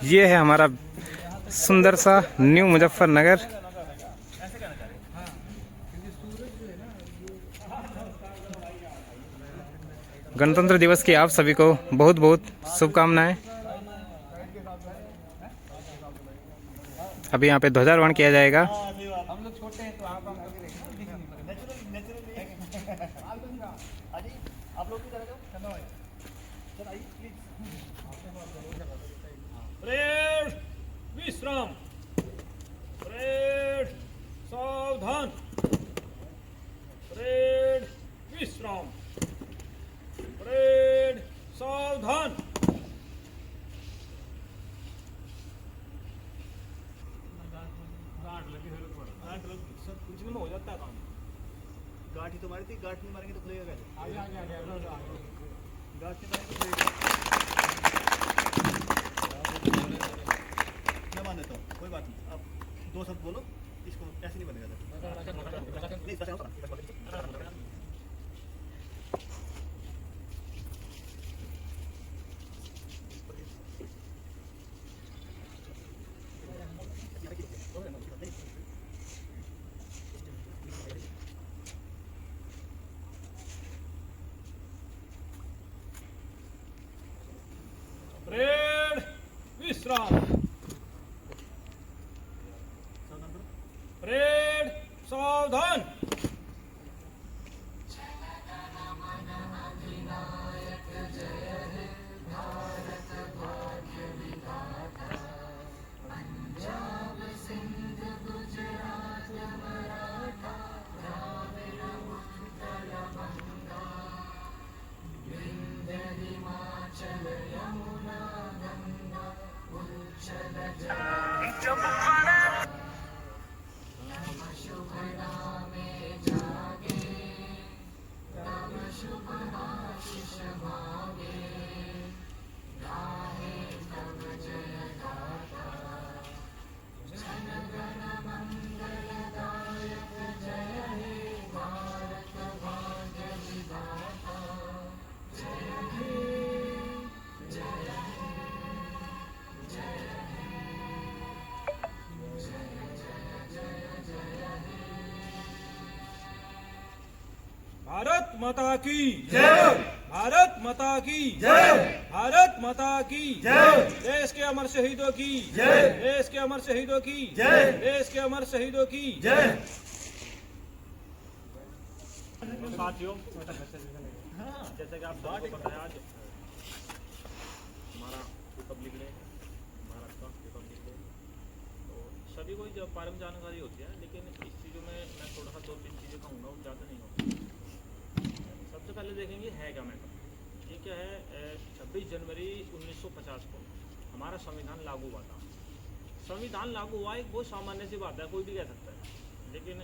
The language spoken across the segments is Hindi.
ये है हमारा सुंदर सा न्यू मुजफ्फरनगर। गणतंत्र दिवस की आप सभी को बहुत बहुत शुभकामनाएं। अभी यहाँ पे ध्वजारोहण किया जाएगा। हम लोग छोटे हैं तो आप लोग भी करेगा। परेड विश्राम, परेड सावधान, परेड विश्राम, परेड सावधान। सब कुछ में हो जाता है काम। गाठी तो मारी थी, गाठ नहीं मारेंगे तो खुलेगा कैसे? गाठ नहीं मारेंगे तो खुलेगा। मैं मान देता हूँ, कोई बात नहीं। आप दो शब्द बोलो, इसको ऐसे नहीं बनेगा। नहीं, परेड विश्राम, परेड सावधान। भारत माता की जय, भारत माता की जय, भारत माता की जय। देश के अमर शहीदों की जय, देश के अमर शहीदों की जय, देश के अमर शहीदों की जय। साथियों, जैसे कि आप सबको पता है, आज हमारा रिपब्लिक डे, भारत का रिपब्लिक डे, तो सभी को जब पारंपरिक जानकारी होती है, लेकिन इस चीज़ों में मैं थोड़ा सा दो तीन चीज़ें कहूँगा, ज़्यादा नहीं होगा। सबसे पहले देखेंगे है क्या मैटर। ये क्या है, 26 जनवरी 1950 को हमारा संविधान लागू हुआ था। संविधान लागू हुआ एक बहुत सामान्य सी बात है, कोई भी कह सकता है, लेकिन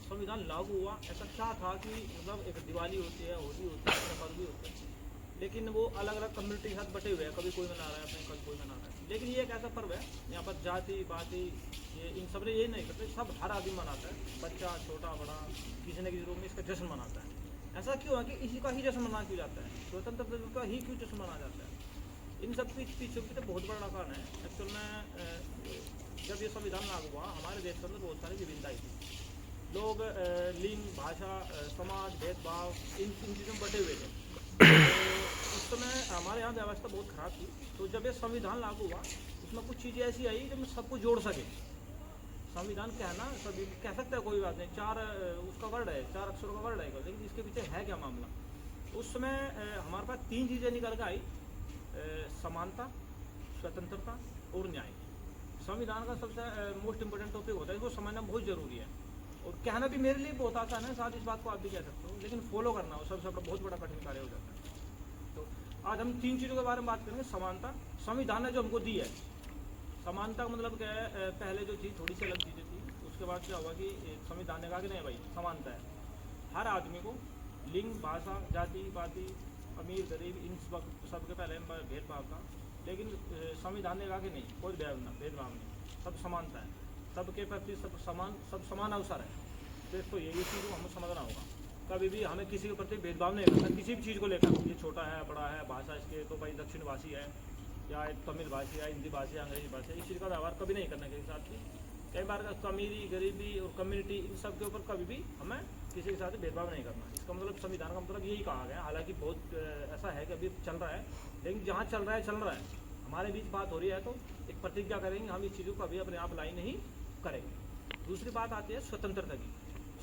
संविधान लागू हुआ ऐसा क्या था कि मतलब एक दिवाली होती है, होली होती है, अपने पर्व भी होते हैं, लेकिन वो अलग अलग कम्युनिटी के साथ बटे हुए हैं। कभी कोई मना रहा है अपने, कभी कोई मना रहा है, लेकिन ये एक ऐसा पर्व है यहाँ पर जाति पाति ये इन सब ये नहीं करते, सब हर आदमी मनाता है, बच्चा छोटा बड़ा, किसी न किसी रूप में इसका जश्न मनाता है। ऐसा क्यों है कि इसी का ही जश्न मनाया क्यों जाता है, स्वतंत्रता दिवस का ही क्यों जश्न मनाया जाता है? इन सब के पीछे भी तो बहुत बड़ा कारण है। एक्चुअल में जब ये संविधान लागू हुआ, हमारे देश के अंदर बहुत सारी विभिन्नताएं थी। लोग लिंग, भाषा, समाज, भेदभाव इन चीज़ों में बटे हुए थे। तो उस समय हमारे यहाँ व्यवस्था बहुत ख़राब थी। तो जब ये संविधान लागू हुआ, उसमें कुछ चीज़ें ऐसी आई जो सबको जोड़ सके। संविधान कहना सभी कह सकता है, कोई बात नहीं, चार उसका वर्ड है, चार अक्षरों का वर्ड है, लेकिन इसके पीछे है क्या मामला। उस समय हमारे पास तीन चीज़ें निकल के आई, समानता, स्वतंत्रता और न्याय। संविधान का सबसे मोस्ट इम्पोर्टेंट टॉपिक होता है, इसको समझना बहुत ज़रूरी है। और कहना भी मेरे लिए बहुत आसान है, साथ इस बात को आप भी कह सकते हो, लेकिन फॉलो करना वो सबसे बहुत बड़ा कठिन कार्य हो जाता है। तो आज हम तीन चीज़ों के बारे में बात करेंगे। समानता, संविधान ने जो हमको दी है, समानता का मतलब क्या है, पहले जो थी थोड़ी सी अलग चीज़ें थी, उसके बाद क्या हुआ कि संविधान ने कहा कि नहीं भाई समानता है, हर आदमी को लिंग, भाषा, जाति पाति, अमीर गरीब इन सबके पहले भेदभाव था, लेकिन संविधान ने कहा कि नहीं, कोई भेदभाव नहीं, सब समानता है, सबके प्रति सब समान अवसर है। तो इसको यही चीज़ को हमें समझना होगा। कभी भी हमें किसी के प्रति भेदभाव नहीं करना, किसी भी चीज़ को लेकर, ये छोटा है बड़ा है, भाषा इसके तो भाई दक्षिण भाषी है, या तमिल भाषी या हिंदी भाषी या अंग्रेजी भाषा, इस चीज़ का व्यवहार कभी नहीं करना किसी के साथ भी। कई बार अमीरी गरीबी और कम्युनिटी इन सब के ऊपर कभी भी हमें किसी के साथ भेदभाव नहीं करना। इसका मतलब संविधान का मतलब यही कहा गया। हालांकि बहुत ऐसा है कि अभी चल रहा है, लेकिन जहाँ चल रहा है हमारे बीच बात हो रही है तो एक प्रतिज्ञा करेंगे हम इस चीज़ों को अभी अपने आप लाई नहीं करेंगे। दूसरी बात आती है स्वतंत्रता की।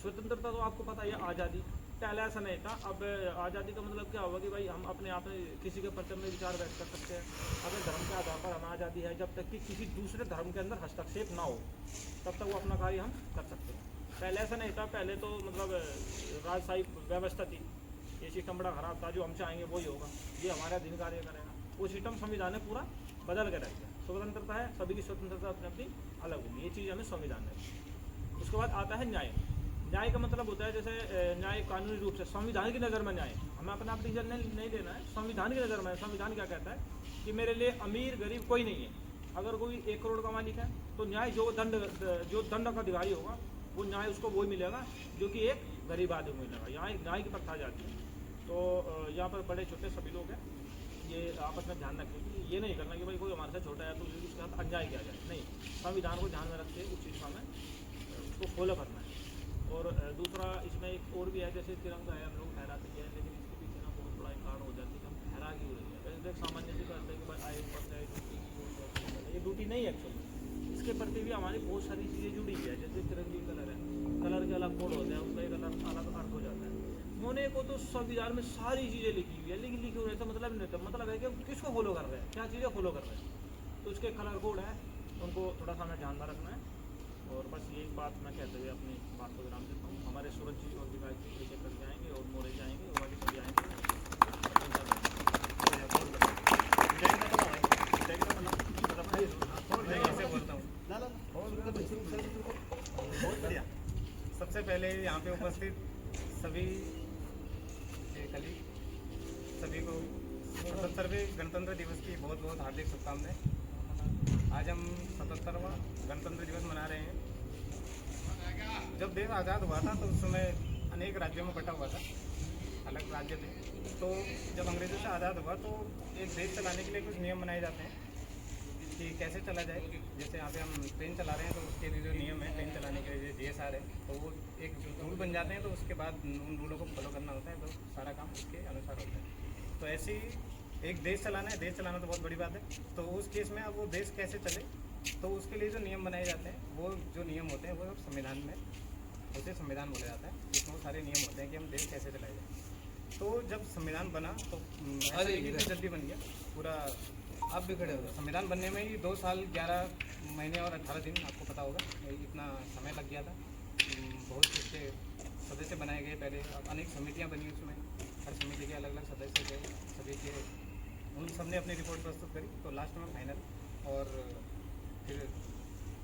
स्वतंत्रता तो आपको पता है आज़ादी, पहले ऐसा नहीं था। अब आज़ादी का मतलब क्या होगा कि भाई हम अपने आप में किसी के परचम में विचार व्यक्त कर सकते हैं, अपने धर्म के आधार पर हमें आज़ादी है। जब तक कि किसी दूसरे धर्म के अंदर हस्तक्षेप ना हो तब तक वो अपना कार्य हम कर सकते हैं। पहले ऐसा नहीं था, पहले तो मतलब राजशाही व्यवस्था थी, ये सिस्टम बड़ा खराब था, जो हम चाहेंगे वही होगा, ये हमारा दिन कार्य करेगा। वो सिस्टम संविधान ने पूरा बदल के रख दिया। स्वतंत्रता है, सभी की स्वतंत्रता अपनी अपनी अलग होगी, ये चीज़ हमें संविधान है। उसके बाद आता है न्याय। न्याय का मतलब होता है जैसे न्याय कानूनी रूप से संविधान की नज़र में न्याय, हमें अपना आप डिसीजन नहीं लेना है, संविधान की नज़र में। संविधान क्या कहता है कि मेरे लिए अमीर गरीब कोई नहीं है। अगर कोई 1 करोड़ का मालिक है तो न्याय जो दंड का अधिकारी होगा वो न्याय उसको वही मिलेगा जो कि एक गरीब आदमी मिलेगा। यहाँ एक न्याय की प्रथा जाती है। तो यहाँ पर बड़े छोटे सभी लोग हैं, ये आपस में ध्यान रखें कि ये नहीं करना कि भाई कोई हमारे से छोटा है तो उसके साथ अन्याय किया जाए, नहीं। संविधान को ध्यान में रखते उस चीज़ का हमें उसको फॉलो करना है। और दूसरा इसमें एक और भी है, जैसे तिरंगा है, हम लोग फहराते हैं, लेकिन इसके पीछे ना बहुत बड़ा एक कारण हो जाती है कि हम फहरा क्यों रही है। वैसे एक सामान्य सी करते हैं कि भाई आए ऊपर से ड्यूटी, ये ड्यूटी नहीं है एक्चुअली। इसके प्रति भी हमारी बहुत सारी चीज़ें जुड़ी हुई है। जैसे तिरंगे कलर है, कलर के अलग कोड होते हैं, उसका एक अलग अर्थ हो जाता है। उन्होंने को तो संविधान में सारी चीज़ें लिखी हुई है, लेकिन लिखी होने से मतलब नहीं होता। मतलब है कि किसको फॉलो कर रहे हैं, क्या चीज़ें फॉलो कर रहे हैं। तो उसके कलर कोड है, उनको थोड़ा सा हमें ध्यान में रखना है। और बस यही बात मैं कहते हुए अपनी बात को विराम देता हूँ। हमारे सूरज जी और विकास जी लेके कर जाएंगे और मोरे जाएंगे और आगे सभी आएंगे। ऐसे बोलता हूँ। बहुत बढ़िया। सबसे पहले यहाँ पे उपस्थित सभी सभी को 77वें गणतंत्र दिवस की बहुत बहुत हार्दिक शुभकामनाएं। आज हम 77वां गणतंत्र दिवस मना रहे हैं। जब देश आज़ाद हुआ था तो उस समय अनेक राज्यों में बटा हुआ था, अलग राज्य थे। तो जब अंग्रेज़ों से आज़ाद हुआ तो एक देश चलाने के लिए कुछ नियम बनाए जाते हैं कि कैसे चला जाए। जैसे यहाँ पे हम ट्रेन चला रहे हैं तो उसके लिए जो नियम है, ट्रेन चलाने के लिए DSR है, तो वो एक रूल बन जाते हैं। तो उसके बाद उन रूलों को फॉलो करना होता है, तो सारा काम उसके अनुसार होता है। तो ऐसे ही एक देश चलाना है, देश चलाना तो बहुत बड़ी बात है। तो उस केस में अब वो देश कैसे चले, तो उसके लिए जो नियम बनाए जाते हैं, वो जो नियम होते हैं वो सब संविधान में, उसे संविधान बोला जाता है। इसमें वो सारे नियम होते हैं कि हम देश कैसे चलाए जाए। तो जब संविधान बना तो इतनी जल्दी बन गया पूरा। आप भी खड़े हो गए। संविधान बनने में ही 2 साल 11 महीने और 18 दिन, आपको पता होगा, इतना समय लग गया था। बहुत इसके सदस्य बनाए गए पहले, अनेक समितियां बनी उसमें, हर समिति के अलग अलग सदस्य थे, सभी के उन सब ने अपनी रिपोर्ट प्रस्तुत करी। तो लास्ट में फाइनल, और फिर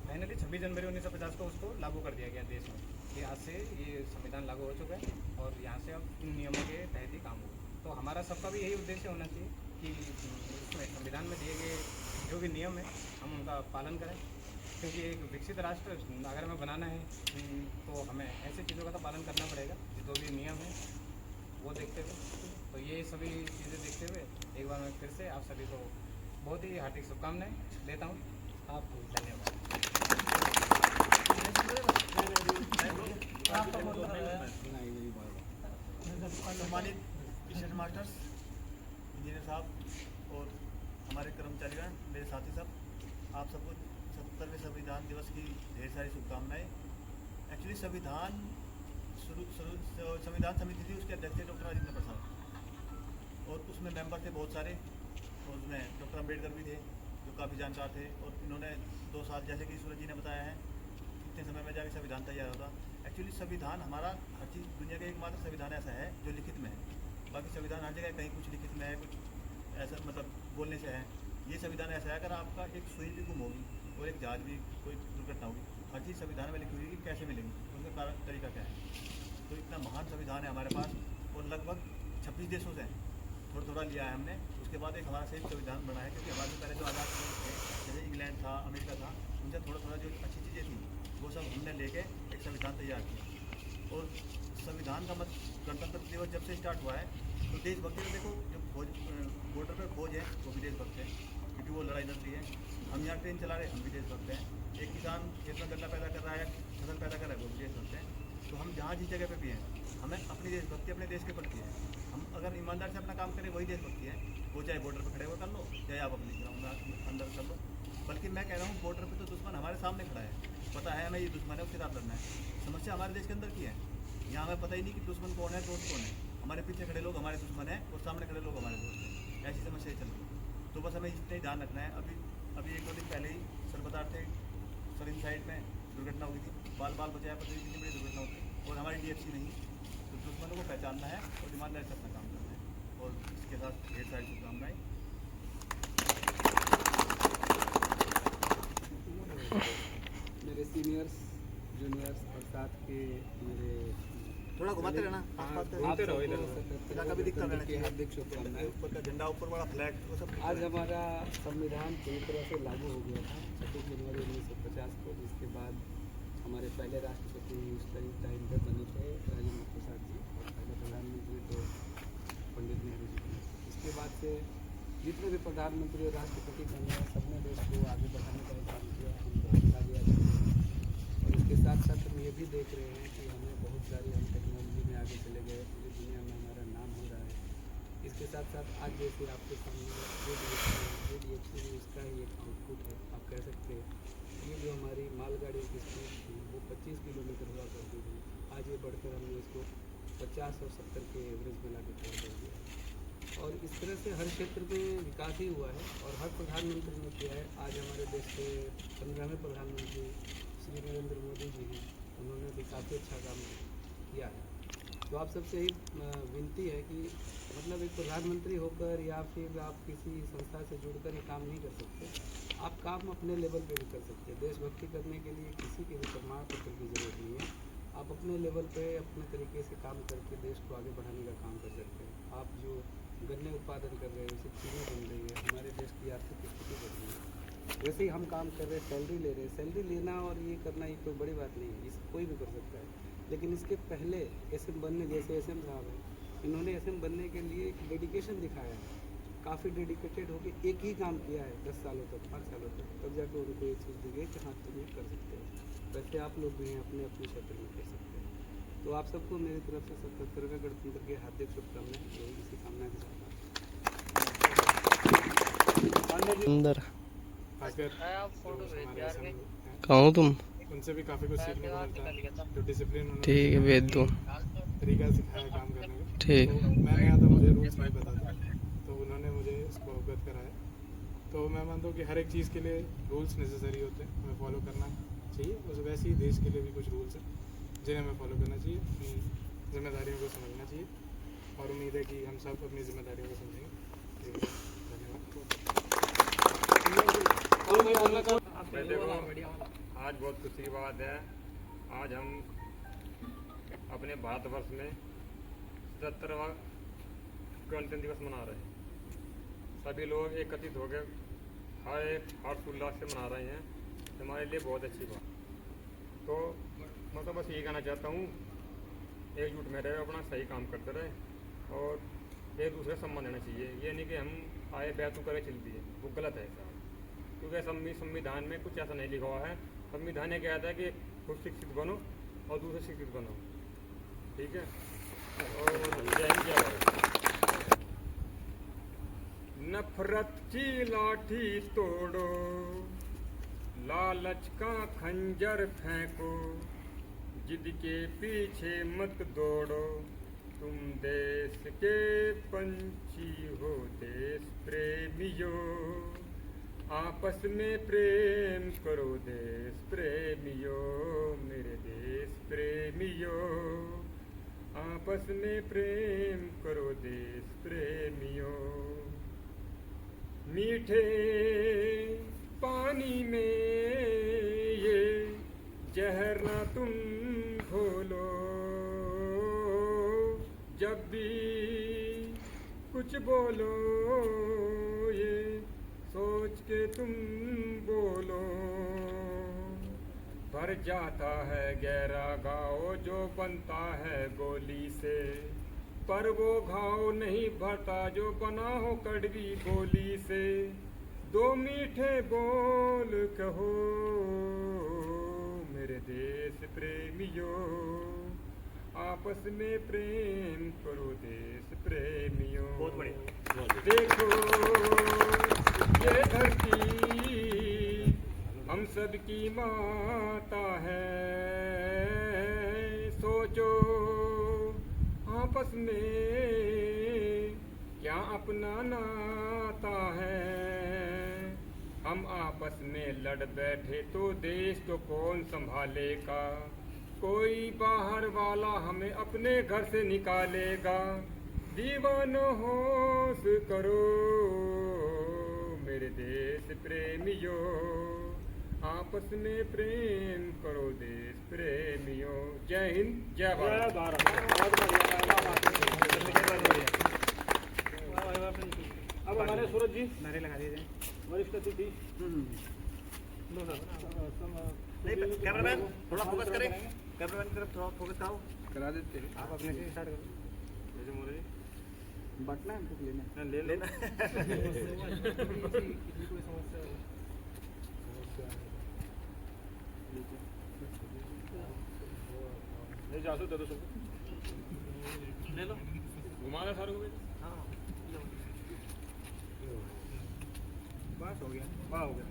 फाइनली 26 जनवरी 1950 को उसको लागू कर दिया गया देश में कि आज से ये संविधान लागू हो चुका है और यहाँ से अब इन नियमों के तहत ही काम होगा। तो हमारा सबका भी यही उद्देश्य होना चाहिए कि उसमें संविधान में दिए गए जो भी नियम है हम उनका पालन करें, क्योंकि एक विकसित राष्ट्र अगर हमें बनाना है तो हमें ऐसी चीज़ों का तो पालन करना पड़ेगा जो भी नियम है वो देखते हुए। तो ये सभी चीज़ें देखते हुए एक बार मैं फिर से आप सभी को बहुत ही हार्दिक शुभकामनाएं देता हूँ। आपको धन्यवाद। सम्मानित टीचर मास्टर्स, इंजीनियर साहब और हमारे कर्मचारीगण, मेरे साथी सब, आप सबको 77वें संविधान दिवस की ढेर सारी शुभकामनाएं। एक्चुअली संविधान समिति थी, उसके अध्यक्ष थे डॉक्टर राजेंद्र प्रसाद, और उसमें मेंबर थे बहुत सारे, और उसमें डॉक्टर अम्बेडकर भी थे जो काफ़ी जानकार थे। और इन्होंने 2 साल, जैसे कि सूरज जी ने बताया है, इतने समय में जाके संविधान तैयार होता। एक्चुअली संविधान हमारा हर चीज़, दुनिया का एकमात्र संविधान ऐसा है जो लिखित में है। बाकी संविधान हर जगह कहीं कुछ लिखित में है, कुछ ऐसा मतलब बोलने से है। ये संविधान ऐसा है, अगर आपका एक सुई भी गुम होगी और एक जहाज भी कोई दुर्घटना होगी, हर चीज़ संविधान में लिखी हुई है कि कैसे मिलेंगी, उसका कारण तरीका क्या है। तो इतना महान संविधान है हमारे पास, और लगभग 26 देशों से थोड़ा थोड़ा लिया है हमने। उसके बाद एक हमारा सही संविधान बना है, क्योंकि हमारे पहले जो आज़ाद मुल्क थे, जैसे इंग्लैंड था, अमेरिका था, उनसे थोड़ा थोड़ा जो अच्छी चीज़ें थी वो सब हमने लेके एक संविधान तैयार किया। और संविधान का मत गणतंत्र दिवस जब से स्टार्ट हुआ है तो देशभक्ति में देखो, जो फौज बॉर्डर पर फौज है वो भी देशभक्त है, क्योंकि वो वो लड़ाई लड़ रही है। हम यहाँ ट्रेन चला रहे, हम भी देशभक्त हैं। एक किसान खेत में गन्ना पैदा कर रहा है, फसल पैदा कर रहा है, वो भी देशभक्त हैं। तो हम जहाँ जिस जगह पे भी हैं, हमें अपनी देशभक्ति अपने देश के प्रति है। हम अगर ईमानदार से अपना काम करें, वही देशभक्ति है। वो चाहे बॉर्डर पर खड़े हुए कर लो, चाहे आप अपने ग्राउंड में अंदर कर लो। बल्कि मैं कह रहा हूँ, बॉर्डर पे तो दुश्मन हमारे सामने खड़ा है, पता है हमें ये दुश्मन है, उसके साथ लड़ना है। समस्या हमारे देश के अंदर की है। यहाँ हमें पता ही नहीं कि दुश्मन कौन है, दोस्त कौन है। हमारे पीछे खड़े लोग हमारे दुश्मन हैं और सामने खड़े लोग हमारे दोस्त हैं। ऐसी समस्या चल रही है। तो बस हमें इतना ही ध्यान रखना है। अभी 1-2 दिन पहले ही सरबदार थे सरिन साइड में दुर्घटना हुई थी। बाल बचाया, पर इतनी बड़ी दुर्घटना होती और हमारी DFC नहीं। तो दुश्मनों को पहचानना है और ईमानदारी से अपना काम करना है। और इसके साथ ढेर सारी शुभकामनाएं। मेरे सीनियर्स, जूनियर्स और साथ के मेरे थोड़ा घुमाते रहना, घूमते रहो इधर। इलाका भी दिखता रहना चाहिए। हार्दिक शुभकामनाएं। ऊपर का झंडा, ऊपर वाला फ्लैग, वो सब आज हमारा संविधान पूरी तरह से लागू हो गया था 26 जनवरी 1950 को, जिसके बाद हमारे पहले राष्ट्रपति उस टाइम पर बने थे राजेंद्र प्रसाद जी, और पहले प्रधानमंत्री तो पंडित नेहरू जी थे। इसके बाद से जितने भी प्रधानमंत्री और राष्ट्रपति बने हैं, सबने देश को आगे बढ़ाने का काम किया। हम बहुत आगे आ चुके हैं और इसके साथ साथ हम ये भी देख रहे हैं कि हमें बहुत सारी हम टेक्नोलॉजी में आगे चले गए, पूरी दुनिया में हमारा नाम हो रहा है। इसके साथ साथ आज जैसे आपके सामने DFC में इसका ही एक आउटपुट है, आप कह सकते हैं। ये जो हमारी मालगाड़ी की स्पीड थी वो 25 किलोमीटर हुआ करती थी, आज ये बढ़कर हमने इसको 50 और 70 के एवरेज में लाके खड़ा कर दिया है। और इस तरह से हर क्षेत्र में विकास ही हुआ है और हर प्रधानमंत्री ने किया है। आज हमारे देश के 15वें प्रधानमंत्री श्री नरेंद्र मोदी जी हैं, उन्होंने भी काफ़ी अच्छा काम किया है। तो आप सबसे ही विनती है कि मतलब एक प्रधानमंत्री होकर या फिर आप किसी संस्था से जुड़कर ये काम नहीं कर सकते। आप काम अपने लेवल पे भी कर सकते हैं। देशभक्ति करने के लिए किसी के भी प्रमाण पत्र की जरूरत नहीं है। आप अपने लेवल पे अपने तरीके से काम करके देश को आगे बढ़ाने का काम कर सकते हैं। आप जो गन्ने उत्पादन कर रहे हैं, उससे चीज़ें बन रही है, हमारे देश की आर्थिक स्थिति बढ़ रही है। वैसे ही हम काम कर रहे हैं, सैलरी ले रहे हैं। सैलरी लेना और ये करना ये कोई बड़ी बात नहीं है, इसे कोई भी कर सकता है। लेकिन इसके पहले SM बनने, जैसे SM साहब हैं, इन्होंने SM बनने के लिए एक डेडिकेशन दिखाया है, काफ़ी डेडिकेटेड होकर एक ही काम किया है 10 सालों तक, 5 सालों तक, तब जाकर उनको ये चीज़ दी गई कि हाँ तुम ये कर सकते हो। वैसे आप लोग भी हैं, अपने अपने क्षेत्र में कर सकते हैं। तो आप सबको मेरी तरफ से 77वें गणतंत्र के हार्दिक शुभकामनाएं। यही इसी कामना के साथ अंदर खासकर कहाँ हो तुम? उनसे भी काफ़ी कुछ सीखने को मिलता है। जो डिसिप्लिन ठीक है, भेज दो। तरीका सिखाया काम करने का। ठीक। तो मैं गया था, मुझे रूल्स नहीं पता था, तो उन्होंने मुझे इसको अवगत कराया। तो मैं मानता हूँ कि हर एक चीज़ के लिए रूल्स नेसेसरी होते हैं, हमें फॉलो करना चाहिए। उस वैसे ही देश के लिए भी कुछ रूल्स हैं जिन्हें हमें फॉलो करना चाहिए, अपनी जिम्मेदारियों को समझना चाहिए और उम्मीद है कि हम सब अपनी जिम्मेदारियों को समझेंगे। देखो, आज बहुत खुशी की बात है। आज हम अपने भारतवर्ष में 77वां गणतंत्र दिवस मना रहे हैं। सभी लोग एकत्रित होकर हर्षोल्लास से मना रहे हैं, हमारे लिए बहुत अच्छी बात। तो मैं तो बस यही कहना चाहता हूँ, एकजुट में रहे, अपना सही काम करते रहे और एक दूसरे का सम्मान देना चाहिए। ये नहीं कि हम आए बैतू करे चल दिए, वो गलत है ऐसा। क्योंकि संविधान में कुछ ऐसा नहीं लिखा हुआ है। संविधान ने कहता है कि खुद शिक्षित बनो और दूसरे शिक्षित बनो, ठीक है। और नफरत की लाठी तोड़ो, लालच का खंजर फेंको, जिद के पीछे मत दौड़ो, तुम देश के पंछी हो, देश प्रेमियों, आपस में प्रेम करो देश प्रेमियों, मेरे देश प्रेमियों, आपस में प्रेम करो देश प्रेमियों। मीठे पानी में ये जहर ना तुम घोलो, जब भी कुछ बोलो ये सोच के तुम बोलो। भर जाता है गहरा घाव जो बनता है गोली से, पर वो घाव नहीं भरता जो बना हो कड़वी गोली से। दो मीठे बोल कहो मेरे देश प्रेमियों, आपस में प्रेम करो देश प्रेमियों। बहुत बढ़िया। देखो ये धरती हम सब की माता है, सोचो आपस में क्या अपना नाता है। हम आपस में लड़ बैठे तो देश को कौन संभालेगा, कोई बाहर वाला हमें अपने घर से निकालेगा। दीवानो होश करो मेरे देश प्रेमियों, आपस में प्रेम करो देश प्रेमियों। जय हिंद जय भारत। अब हमारे सूरज जी नारे लगा दीजिए। वरिष्ठ अतिथि कैमरामैन थोड़ा फोकस करें, कैमरामैन की तरफ थोड़ा फोकस कराओ। करा देते हैं। आप अपने से स्टार्ट करो। जैसे मोरे जी बटना हमको लेना है। ले लेना। ले जाओ दे दो सबको, ले लो घुमा दो सारे को भी। बस हो गया, वाह हो गया।